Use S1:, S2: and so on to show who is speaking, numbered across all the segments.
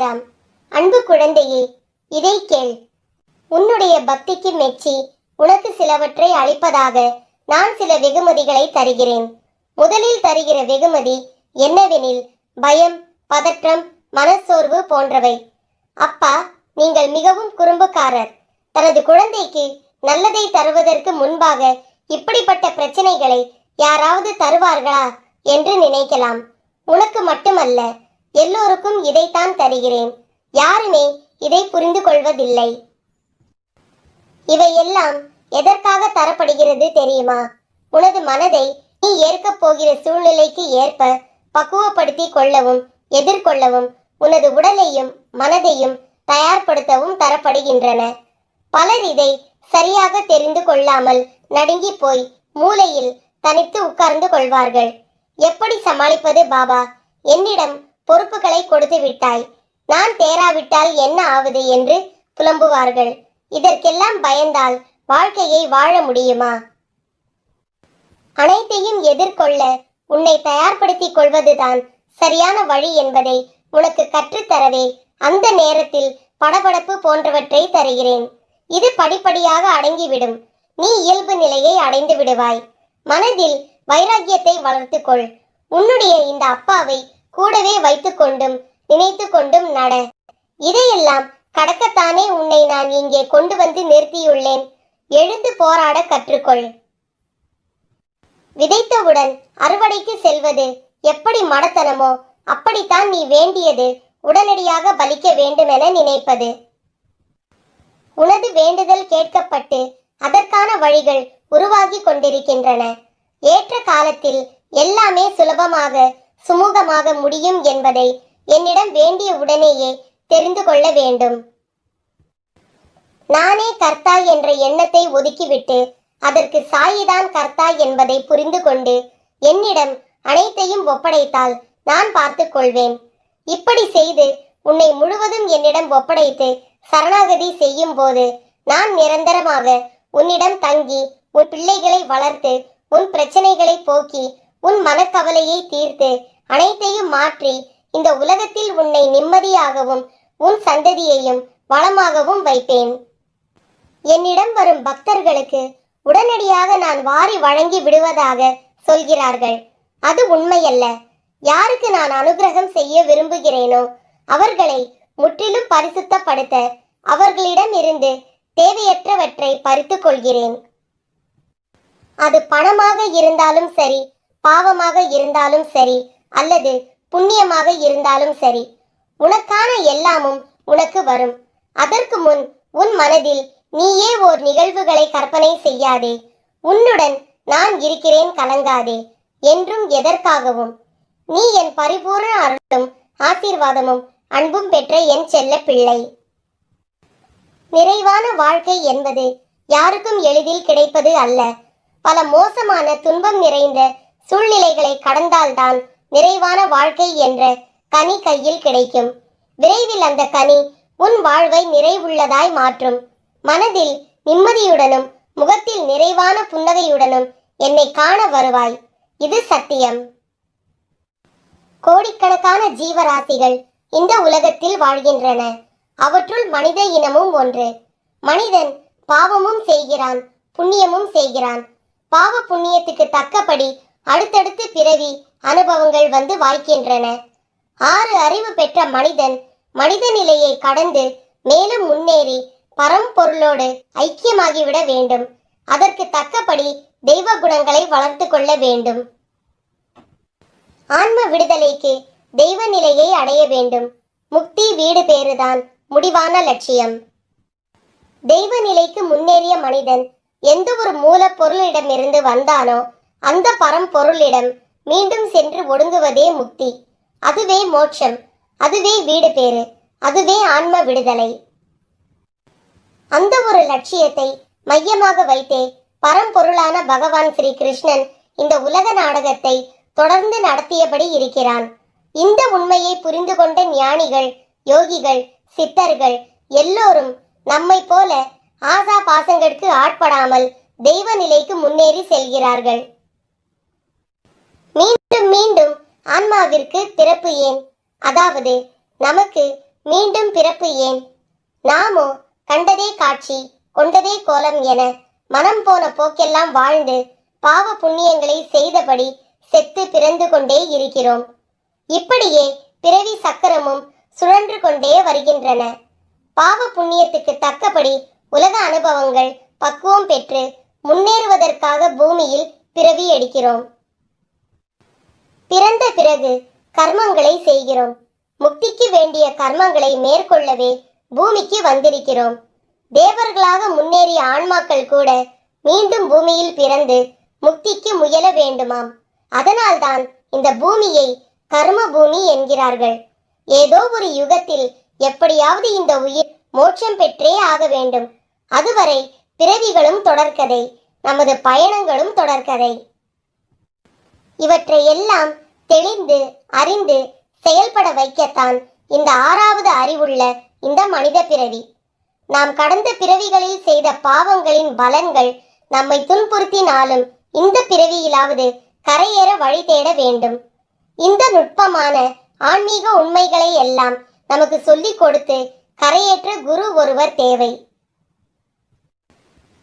S1: சாய்ராம். அன்பு குழந்தையே, இதை கேள். உன்னுடைய பக்திக்கு மெச்சி உனக்கு சிலவற்றை அளிப்பதாக நான் சில வெகுமதிகளை தருகிறேன். முதலில் தருகிற வெகுமதி என்னவெனில் பயம், பதற்றம், மனச்சோர்வு போன்றவை. அப்பா, நீங்கள் மிகவும் குறும்புக்காரர். தனது குழந்தைக்கு நல்லதை தருவதற்கு முன்பாக இப்படிப்பட்ட பிரச்சனைகளை யாராவது தருவார்களா என்று நினைக்கலாம். உனக்கு மட்டுமல்ல, எல்லோருக்கும் இதைத்தான் தருகிறேன். யாருமே இதை புரிந்து கொள்வதில்லை. இவையெல்லாம் எதற்காக தரப்படுகிறது தெரியுமா? உனது மனதை நீ ஏற்கப் போகிற சூழ்நிலைக்கு ஏற்ப பக்குவப்படுத்தி கொள்ளவும் எதிர்கொள்ளவும் உனது உடலையும் மனதையும் தயார்படுத்தவும் தரப்படுகின்றன. பலர் இதை சரியாக தெரிந்து கொள்ளாமல் நடுங்கி போய் மூலையில் தனித்து உட்கார்ந்து கொள்வார்கள். எப்படி சமாளிப்பது பாபா? என்னிடம் பொறுப்புகளை கொடுத்து விட்டாய், நான் தேராவிட்டால் என்ன ஆவது என்று புலம்புவார்கள். இதற்கெல்லாம் பயந்தால் வாழ்க்கையை வாழ முடியுமா? அனைத்தையும் எதிர்கொள்ள உன்னை தயார்படுத்திக் கொள்வதுதான் சரியான வழி என்பதை உனக்கு கற்றுத்தரவே அந்த நேரத்தில் படபடப்பு போன்றவற்றை தருகிறேன். இது படிப்படியாக அடங்கிவிடும். நீ இயல்பு நிலையை அடைந்து விடுவாய். மனதில் வைராக்கியத்தை வளர்த்துக்கொள். உன்னுடைய இந்த அப்பாவை கூடவே வைத்துக் கொண்டும் நினைத்து கொண்டும் நட. இதையெல்லாம் கடக்கத்தானே உன்னை நான் இங்கே கொண்டு வந்து நிறுத்தியுள்ளேன். எழுந்து போராட கற்றுக்கொள். விதைத்தவுடன் அறுவடைக்கு செல்வது எப்படி மடத்தனமோ அப்படித்தான் நீ வேண்டியது உடனடியாக பலிக்க வேண்டுமென நினைப்பது. உனது வேண்டுதல் கேட்கப்பட்டு அதற்கான வழிகள் உருவாகி கொண்டிருக்கின்றன. ஏற்ற காலத்தில் எல்லாமே சுலபமாக சுமூகமாக முடியும் என்பதை என்னிடம் வேண்டிய உடனேயே தெரிந்து கொள்ள வேண்டும். நானே கர்த்தா என்ற எண்ணத்தை ஒதுக்கிவிட்டு அதற்கு சாயிதான் கர்த்தா என்பதை புரிந்து கொண்டு என்னிடம் அனைத்தையும் ஒப்படைத்தால் நான் பார்த்துக் கொள்வேன். இப்படி செய்து உன்னை முழுவதும் என்னிடம் ஒப்படைத்து சரணாகதி செய்யும் போது நான் நிரந்தரமாக உன்னிடம் தங்கி உன் பிள்ளைகளை வளர்த்து உன் பிரச்சனைகளை போக்கி உன் மனக்கவலையை தீர்த்து அனைத்தையும் மாற்றி இந்த உலகத்தில் உன்னை நிம்மதியாகவும் உன் சந்ததியையும் வளமாகவும் வைப்பேன். என்னிடம் வரும் பக்தர்களுக்கு உடனடியாக நான் வாரி வழங்கி விடுவதாக சொல்கிறார்கள். அது உண்மையல்ல. யாருக்கு நான் அனுகிரகம் செய்ய விரும்புகிறேனோ அவர்களை முற்றிலும் பரிசுத்தப்படுத்த அவர்களிடம் இருந்து தேவையற்றவற்றை பறித்து கொள்கிறேன். அது பணமாக இருந்தாலும் சரி, பாவமாக இருந்தாலும் சரி, அல்லது புண்ணியமாக இருந்தாலும் சரி, உனக்கான எல்லாமும் உனக்கு வரும். அதற்கு முன் உன் மனதில் நீயே ஓர் நிகழ்வுகளை கற்பனை செய்யாதே. உன்னுடன் நான் இருக்கிறேன், கலங்காதே. என்றும் எதற்காகவும் நீ என் பரிபூர்ண அருளும் ஆசீர்வாதமும் அன்பும் பெற்ற என் செல்ல பிள்ளை. நிறைவான வாழ்க்கை என்பது யாருக்கும் எளிதில் கிடைப்பது அல்ல. பல மோசமான துன்பம் நிறைந்த சூழ்நிலைகளை கடந்தால்தான் நிறைவான வாழ்க்கை என்ற கனி கையில் கிடைக்கும். விரைவில் அந்த கனி உன் வாழ்வை நிறைவுள்ளதாய் மாற்றும். மனதில் நிம்மதியுடனும் முகத்தில் நிறைவான புன்னகையுடனும் என்னை காண வருவாய். இது சத்தியம். கோடிக்கணக்கான ஜீவராசிகள் இந்த உலகத்தில் வாழ்கின்றன. அவற்றுள் மனித இனமும் ஒன்று. மனிதன் பாவமும் செய்கிறான், புண்ணியமும் செய்கிறான். பாவ புண்ணியத்துக்கு தக்கபடி அடுத்தடுத்து பிறவி அனுபவங்கள் வந்து வாய்க்கின்றன. 6 அறிவு பெற்ற மனிதன் மனித நிலையை கடந்து மேலும் முன்னேறி பரம்பொருளோடு ஐக்கியமாகிவிட வேண்டும். அதற்கு தக்கபடி தெய்வ குணங்களை வளர்த்து கொள்ள வேண்டும். ஆன்ம விடுதலைக்கு தெய்வ நிலையை அடைய வேண்டும். முக்தி வீடு பேறுதான் முடிவான லட்சியம். தெய்வ நிலைக்கு முன்னேறிய மனிதன் எந்த ஒரு மூல பொருளிடமிருந்து வந்தானோ அந்த பரம்பொருளிடம் மீண்டும் சென்று ஒடுங்குவதே முக்தி. அதுவே மோட்சம், அதுவே வீடு பேறு, அதுவே ஆன்ம விடுதலை. அந்த ஒரு லட்சியத்தை மையமாக வைத்தே பரம்பொருளான பகவான் ஸ்ரீ கிருஷ்ணன் இந்த உலக நாடகத்தை தொடர்ந்து நடத்தியபடி இருக்கிறான். இந்த உண்மையை புரிந்து கொண்ட ஞானிகள், யோகிகள், சித்தர்கள் எல்லோரும் நம்மை போல ஆசா பாசங்களுக்கு ஆட்படாமல் தெய்வ நிலைக்கு முன்னேறி செல்கிறார்கள். மீண்டும் மீண்டும் ஆன்மாவிற்கு பிறப்பு ஏன்? அதாவது நமக்கு மீண்டும் பிறப்பு ஏன்? நாமோ கண்டதே காட்சி கொண்டதே கோலம் என மனம் போன போக்கெல்லாம் வாழ்ந்து பாவ புண்ணியங்களை செய்தபடி செத்து பிறந்து கொண்டே இருக்கிறோம். இப்படியே பிறவி சக்கரமும் சுழன்று கொண்டே வருகின்றன. பாவ புண்ணியத்துக்கு தக்கபடி உலக அனுபவங்கள் பக்குவம் பெற்று முன்னேறுவதற்காக பூமியில் பிறவி எடுக்கிறோம். பிறந்த பிறகு கர்மங்களை செய்கிறோம். முக்திக்கு வேண்டிய கர்மங்களை மேற்கொள்ளவே பூமிக்கு வந்திருக்கிறோம். தேவர்களாக முன்னேறிய ஆன்மாக்கள் கூட மீண்டும் பூமியில் பிறந்து முக்திக்கு முயல வேண்டுமாம். அதனால்தான் இந்த பூமியை கர்ம பூமி என்கிறார்கள். ஏதோ ஒரு யுகத்தில் எப்படியாவது இந்த உயிர் மோட்சம் பெற்றே ஆக வேண்டும். அதுவரை பிறவிகளும் தொடர்கதை, நமது பயணங்களும் தொடர்கதை. இவற்றை எல்லாம் தெளிந்து அறிந்து செயல்பட வைக்கத்தான் இந்த 6வது அறிவுள்ள இந்த மனித பிறவி. நாம் கடந்த பிறவிகளில் செய்த பாவங்களின் பலன்கள் நம்மை துன்புறுத்தினாலும் இந்த பிறவியிலாவது கரையேற வழி தேட வேண்டும். இந்த நுட்பமான ஆன்மீக உண்மைகளை எல்லாம் நமக்கு சொல்லிக் கொடுத்து கரையேற்ற குரு ஒருவர் தேவை.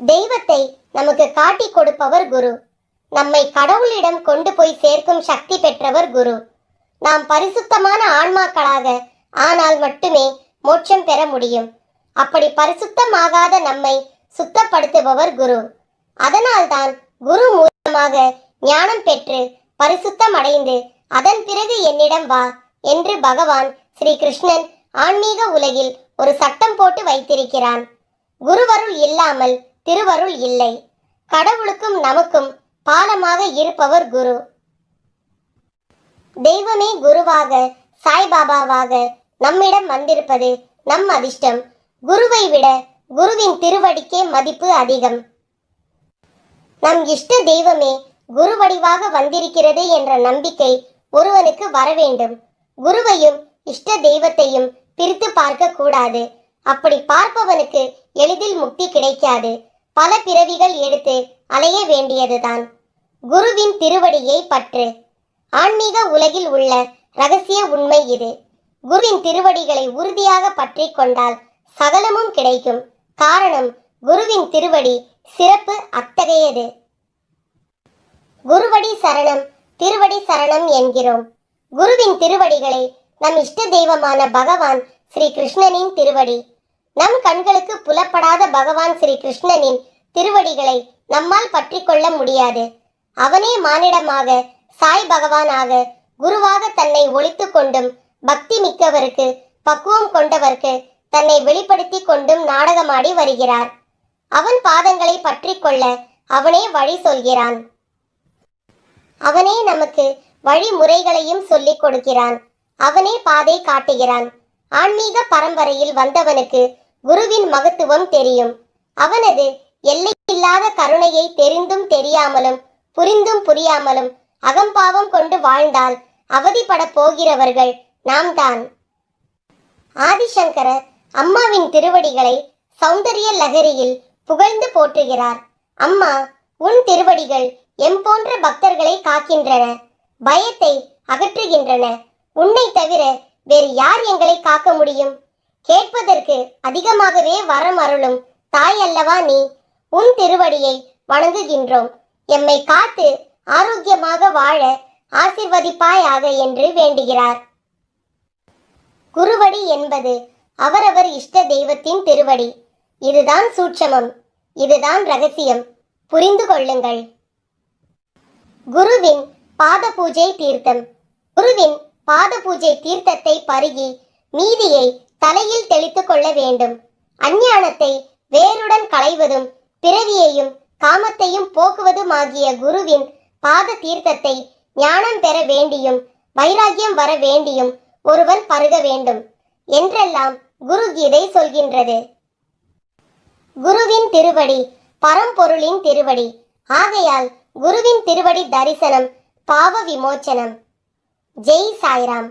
S1: தெய்வத்தை நமக்கு காட்டி கொடுப்பவர் குரு. நம்மை கடவுளிடம் கொண்டு போய் சேர்க்கும் சக்தி பெற்றவர் குரு. நாம் பரிசுத்தமான ஆன்மாக்களாக ஆனால் மட்டுமே மோட்சம் பெற முடியும். அப்படி பரிசுத்தமாகாத நம்மை சுத்தப்படுத்துபவர் குரு. அதனால்தான் குரு மூலமாக ஞானம் பெற்று பரிசுத்தம் அடைந்து அதன் பிறகு என்னிடம் வா என்று பகவான் ஸ்ரீ கிருஷ்ணன் ஆன்மீக உலகில் ஒரு சட்டம் போட்டு வைத்திருக்கிறான். குருவருள் இல்லாமல் திருவருள் இல்லை. கடவுளுக்கும் நமக்கும் பாலமாக இருப்பவர் குரு. தெய்வமே குருவாக சாய்பாபாவாக நம்மிடம் வந்திருப்பது நம் அதிர்ஷ்டம். குருவை விட குருவின் திருவடிக்கே மதிப்பு அதிகம். நம் இஷ்ட தெய்வமே குருவடிவாக வந்திருக்கிறது என்ற நம்பிக்கை ஒருவனுக்கு வர வேண்டும். குருவையும் இஷ்ட தெய்வத்தையும் பிரித்து பார்க்க கூடாது. அப்படி பார்ப்பவனுக்கு எளிதில் முக்தி கிடைக்காது. பல பிறவிகள் எடுத்து அலைய வேண்டியதுதான். குருவின் திருவடியை பற்று. ஆன்மீக உலகில் உள்ள ரகசிய உண்மை இது. குருவின் திருவடிகளை உறுதியாக பற்றி கொண்டால் சகலமும் கிடைக்கும். காரணம், குருவின் திருவடி சிறப்பு அத்தகையது. குருவடி சரணம் திருவடி சரணம் என்கிறோம். குருவின் திருவடிகளை நம் இஷ்ட தெய்வமான பகவான் ஸ்ரீ கிருஷ்ணனின் திருவடி. நம் கண்களுக்கு புலப்படாத பகவான் ஸ்ரீ கிருஷ்ணனின் திருவடிகளை நம்மால் பற்றி கொள்ள முடியாது. அவனே மானிடமாக சாய் பகவானாக குருவாக தன்னை ஒளித்து கொண்டும் பக்தி மிக்கவருக்கு பக்குவம் கொண்டவருக்கு தன்னை வெளிப்படுத்தி கொண்டும் நாடகமாடி வருகிறார். அவன் பாதங்களை பற்றி கொள்ள அவனே வழி சொல்கிறான். அவனே நமக்கு வழிமுறைகளையும் சொல்லிக் கொடுக்கிறான். அவனே பாதை காட்டுகிறான். ஆன்மீக பரம்பரையில் வந்தவனுக்கு குருவின் மகத்துவம் தெரியும். அவனது எல்லையில்லாத கருணையை தெரிந்தும் தெரியாமலும் புரிந்தும் புரியாமலும் அகம்பாவம் கொண்டு வாழ்ந்தால் அவதிப்பட போகிறவர்கள் நாம் தான். ஆதிசங்கரர் அம்மாவின் திருவடிகளை சௌந்தரிய லகரியில் புகழ்ந்து போற்றுகிறார். அம்மா, உன் திருவடிகள் போன்ற பக்தர்களை காக்கின்றன, பயத்தை அகற்றுகின்றன. உன்னை தவிர வேறு யார் எங்களை காக்க முடியும்? கேட்பதற்கு அதிகமாகவே வரம் அருளும் தாய் அல்லவா நீ? உன் திருவடியை வணங்குகின்றோம். எம்மை காத்து ஆரோக்கியமாக வாழ ஆசிர்வதிப்பாயாக என்று வேண்டுகிறார். குருவடி என்பது அவரவர் இஷ்ட தெய்வத்தின் திருவடி. இதுதான் சூட்சமம், இதுதான் ரகசியம். புரிந்து கொள்ளுங்கள். குருவின் பாத பூஜை தீர்த்தம். குருவின் பாத பூஜை தீர்த்தத்தை பருகி மீதியை தலையில் தெளித்து கொள்ள வேண்டும். அஞ்ஞானத்தை வேருடன் களைவதும் பிறவியையும் காமத்தையும் போக்குவதுமாகிய குருவின் பாத தீர்த்தத்தை ஞானம் பெற வேண்டியும் வைராகியம் வர வேண்டியும் ஒருவன் பருக வேண்டும் என்றெல்லாம் குரு கீதை சொல்கின்றது. குருவின் திருவடி பரம்பொருளின் திருவடி. ஆகையால் குருவின் திருவடி தரிசனம் பாவ விமோச்சனம். ஜெய் சாய்ராம்.